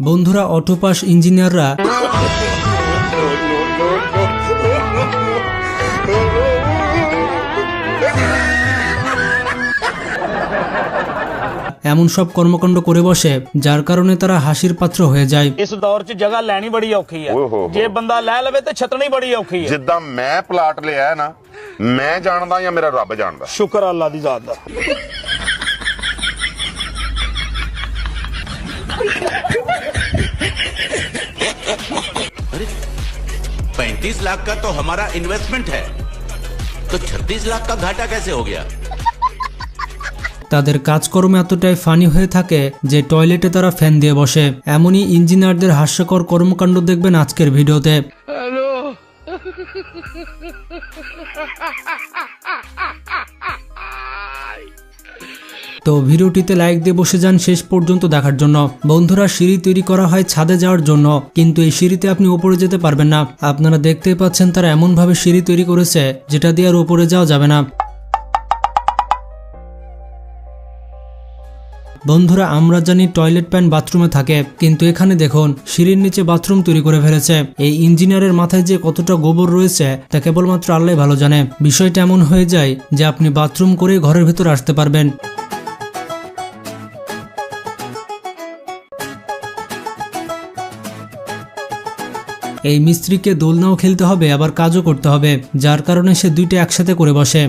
বন্ধুরা, অটোপাস ইঞ্জিনিয়াররা এমন সব কর্মকাণ্ড করে বসে যার কারণে তারা হাসির পাত্র হয়ে যায়। ਇਸ ਦੌਰ 'ਚ ਜਗ੍ਹਾ ਲੈਣੀ ਬੜੀ ਔਖੀ ਹੈ। ਜੇ ਬੰਦਾ ਲੈ ਲਵੇ ਤੇ ਛੱਤਣੀ ਬੜੀ ਔਖੀ ਹੈ। ਜਿੱਦਾਂ ਮੈਂ ਪਲਾਟ ਲਿਆ ਨਾ, ਮੈਂ ਜਾਣਦਾ ਜਾਂ ਮੇਰਾ ਰੱਬ ਜਾਣਦਾ। ਸ਼ੁਕਰ ਅੱਲਾ ਦੀ ਜ਼ਾਤ ਦਾ। 35 लाख का तो हमारा इन्वेस्टमेंट है, तो 36 लाख का घाटा कैसे हो गया? তাদের কাজকর্ম এতটাই ফানি হয়ে থাকে যে টয়লেটে তারা ফ্যান দিয়ে বসে। এমনই ইঞ্জিনিয়ারদের হাস্যকর কর্মকাণ্ড দেখবেন আজকের ভিডিওতে। তো ভিডিওটিতে লাইক দিয়ে বসে যান শেষ পর্যন্ত দেখার জন্য। বন্ধুরা, সিঁড়ি তৈরি করা হয় ছাদে যাওয়ার জন্য, কিন্তু এই সিঁড়িতে আপনি উপরে যেতে পারবেন না। আপনারা দেখতেই পাচ্ছেন তারা এমনভাবে সিঁড়ি তৈরি করেছে যেটা দিয়ে আর উপরে যাওয়া যাবে না। বন্ধুরা, আমরা জানি টয়লেট প্যান বাথরুমে থাকে, কিন্তু এখানে দেখুন সিঁড়ির নিচে বাথরুম তৈরি করে ফেলেছে। এই ইঞ্জিনিয়ারের মাথায় যে কতটা গোবর রয়েছে তা কেবলমাত্র আল্লাহ ভালো জানে। বিষয়টা এমন হয়ে যায় যে আপনি বাথরুম করে ঘরের ভেতর আসতে পারবেন। এই মিস্ত্রিকে দোলনাও খেলতে হবে আবার কাজও করতে হবে, যার কারণে সে দুইটা একসাথে করে বসে।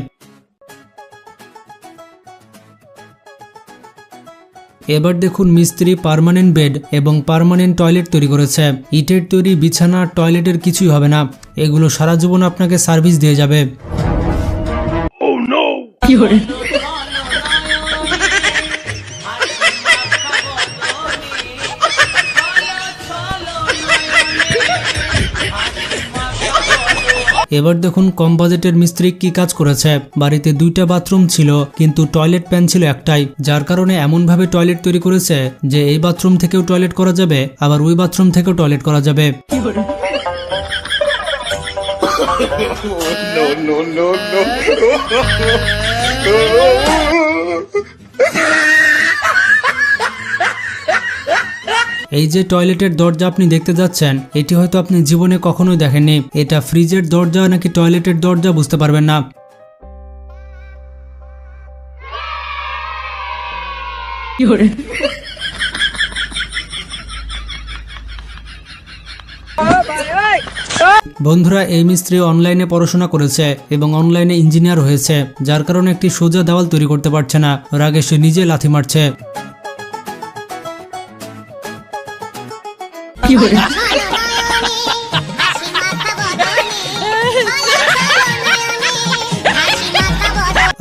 এবার দেখুন মিস্ত্রি পার্মানেন্ট বেড এবং পার্মানেন্ট টয়লেট তৈরি করেছে। ইটের তৈরি বিছানা টয়লেটের কিছুই হবে না, এগুলো সারা জীবন আপনাকে সার্ভিস দিয়ে যাবে। এবার দেখুন কম বাজেটের মিস্ত্রি কি কাজ করেছে। বাড়িতে দুইটা বাথরুম ছিল কিন্তু টয়লেট প্যান ছিল একটাই, যার কারণে এমনভাবে টয়লেট তৈরি করেছে যে এই বাথরুম থেকেও টয়লেট করা যাবে আবার ওই বাথরুম থেকেও টয়লেট করা যাবে। এই যে টয়লেটের দরজা আপনি দেখতে যাচ্ছেন, এটি হয়তো আপনি জীবনে কখনোই দেখেননি। এটা ফ্রিজের দরজা নাকি টয়লেটের দরজা বুঝতে পারবেন না। বন্ধুরা, এই মিস্ত্রি অনলাইনে পড়াশোনা করেছে এবং অনলাইনে ইঞ্জিনিয়ার হয়েছে, যার কারণে একটি সোজা দেওয়াল তৈরি করতে পারছে না। রাগে সে নিজে লাথি মারছে।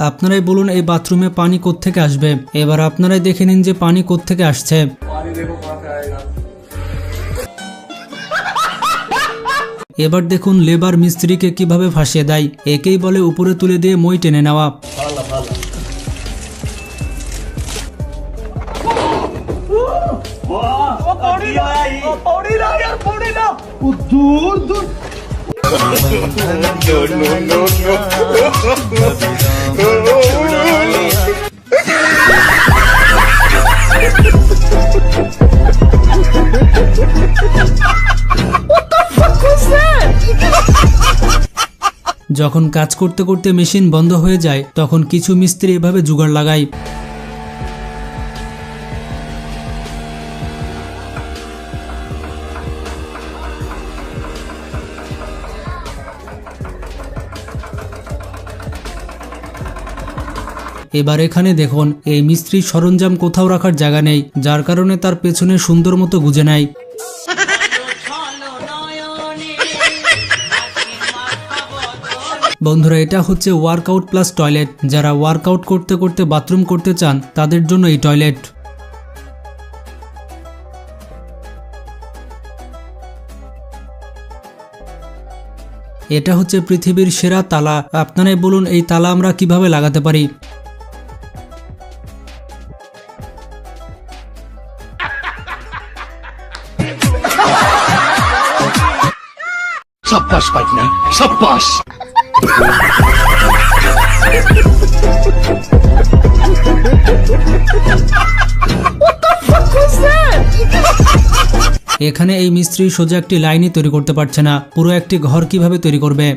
আপনারাই বলুন এই বাথরুমে পানি কোত্থেকে আসবে। এবার আপনারাই দেখে নিন যে পানি কোত্থেকে আসছে। এবার দেখুন লেবার মিস্ত্রিকে কিভাবে ফাঁসিয়ে দেয়। একেই বলে উপরে তুলে দিয়ে মই টেনে নেওয়া। যখন কাজ করতে করতে মেশিন বন্ধ হয়ে যায় তখন কিছু মিস্ত্রি এভাবে জুগাড় লাগায়। এবার এখানে দেখুন এই মিস্ত্রির সরঞ্জাম কোথাও রাখার জায়গা নেই, যার কারণে তার পেছনে সুন্দর মতো গুজে নেয়। বন্ধুরা, এটা হচ্ছে ওয়ার্কআউট প্লাস টয়লেট। যারা ওয়ার্কআউট করতে করতে বাথরুম করতে চান তাদের জন্য এই টয়লেট। এটা হচ্ছে পৃথিবীর সেরা তালা। আপনারাই বলুন এই তালা আমরা কিভাবে লাগাতে পারি। সাব্বাস পাইনা সাব্বাস। এখানে এই মিস্ত্রি সোজা একটি লাইনই তৈরি করতে পারছে না, পুরো একটি ঘর কিভাবে তৈরি করবে।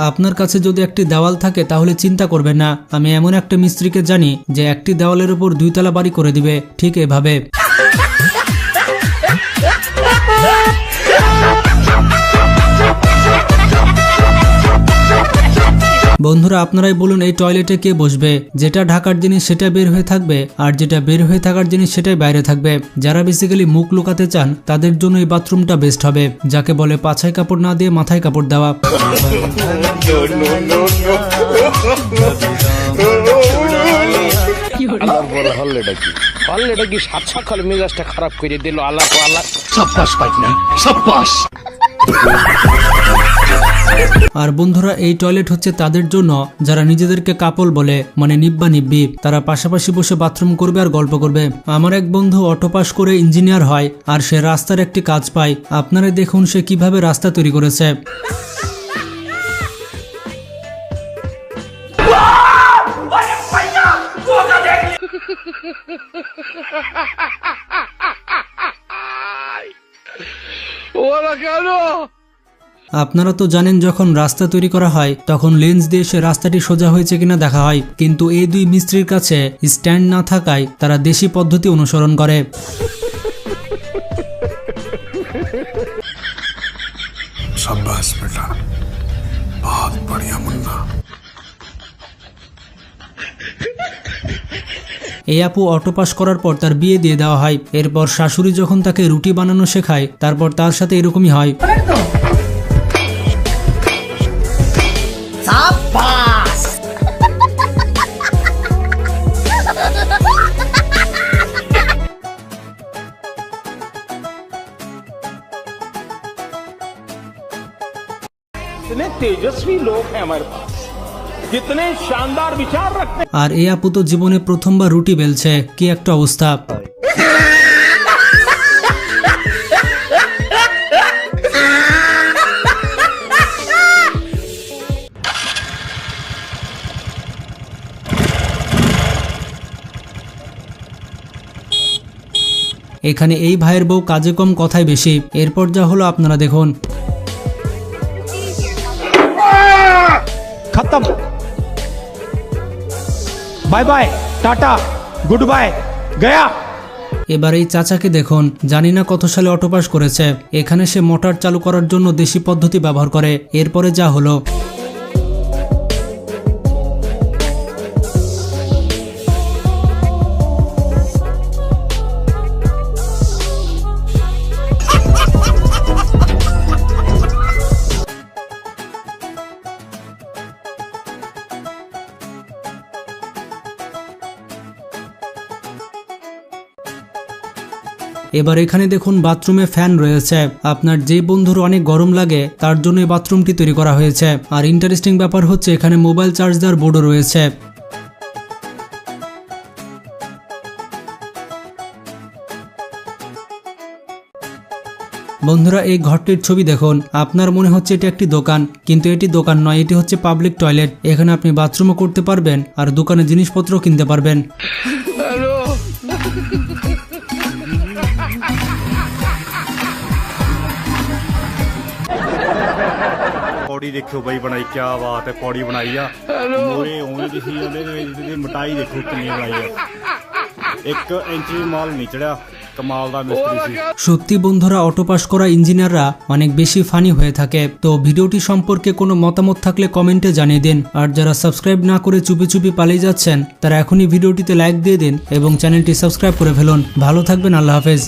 আপনার কাছে যদি একটি দেওয়াল থাকে তাহলে চিন্তা করবেন না, আমি এমন একটা মিস্ত্রিকে জানি যে একটি দেওয়ালের উপর 2 তলা বাড়ি করে দিবে, ঠিক এভাবে। বন্ধুরা আপনারাই বলুন এই টয়লেটে কে বসবে? যেটা ঢাকার জিনিস সেটা বের হয়ে থাকবে, আর যেটা বের হয়ে থাকার জিনিস সেটাই বাইরে থাকবে। যারা বেসিক্যালি মুখ লুকাতে চান তাদের জন্য এই বাথরুমটা বেস্ট হবে, যাকে বলে পাছায় কাপড় না দিয়ে মাথায় কাপড় দেওয়া। হল্লেটা কি সাত সকাল মেজাজটা খারাপ করে দিল। আল্লাহ আল্লাহ সাব্বাস পাইনা সাব্বাস। আর বন্ধুরা এই টয়লেট হচ্ছে তাদের জন্য যারা নিজেদেরকে কাপল বলে, মানে নিব্বা নিব্বি। তারা পাশাপাশি বসে বাথরুম করবে আর গল্প করবে। আমার এক বন্ধু অটো পাস করে ইঞ্জিনিয়ার হয় আর সে রাস্তার একটি কাজ পায়। আপনারা দেখুন সে কিভাবে রাস্তা তৈরি করেছে। আপনারা তো জানেন যখন রাস্তা তৈরি করা হয় তখন লেন্স দিয়ে সে রাস্তাটি সোজা হয়েছে কিনা দেখা হয়, কিন্তু এই দুই মিস্ত্রির কাছে স্ট্যান্ড না থাকায় তারা দেশি পদ্ধতি অনুসরণ করে। शाबाश बेटा, बहुत बढ़िया मुन्ना। এই আপু অটো পাস করার পর তার বিয়ে দিয়ে দেওয়া হয়। এরপর শাশুড়ি যখন তাকে রুটি বানানো শেখায় তারপর তার সাথে এরকমই হয়। इतने तेजस्वी लोग हैं हमारे पास, कितने शानदार विचार रखते हैं। আর এই আপু তো জীবনে প্রথমবার রুটি বেলছে, কি একটা অবস্থা। এখানে এই ভাইয়ের বউ কাজে কম কথাই বেশি। এরপর যা হলো আপনারা দেখুন। खत्म, bye bye, tata, goodbye, गया। এবার এই চাচাকে দেখুন, জানি না কত সালে অটো পাস করেছে। এখানে সে মোটর চালু করার জন্য দেশি পদ্ধতি ব্যবহার করে। এরপরে যা হলো। এবার এখানে দেখুন বাথরুমে ফ্যান রয়েছে। আপনার যে বন্ধুর অনেক গরম লাগে তার জন্য এই বাথরুমটি তৈরি করা হয়েছে। আর ইন্টারেস্টিং ব্যাপার হচ্ছে এখানে মোবাইল চার্জ দেওয়ার বোর্ডও রয়েছে। বন্ধুরা এই ঘরটির ছবি দেখুন। আপনার মনে হচ্ছে এটি একটি দোকান, কিন্তু এটি দোকান নয়, এটি হচ্ছে পাবলিক টয়লেট। এখানে আপনি বাথরুমও করতে পারবেন আর দোকানে জিনিসপত্র কিনতে পারবেন। पौड़ी देखो बई बनाई, क्या बात है, पौड़ी बनाई आ मोरे उवें दी सी ओदे मोटाई देखो कितनी बनाई है, 1 इंच भी माल नहीं चढ़िया, कमाल दा मिस्त्री सी। সত্যি বন্ধুরা অটো পাস করা ইঞ্জিনিয়াররা অনেক বেশি ফানি হয়ে থাকে। তো ভিডিওটি সম্পর্কে কোনো মতামত থাকলে কমেন্টে জানিয়ে দিন। আর যারা সাবস্ক্রাইব না করে চুপি চুপি পালিয়ে যাচ্ছেন তারা এখনই ভিডিওটিতে লাইক দিয়ে দিন এবং চ্যানেলটি সাবস্ক্রাইব করে ফেলুন। ভালো থাকবেন, আল্লাহ হাফেজ।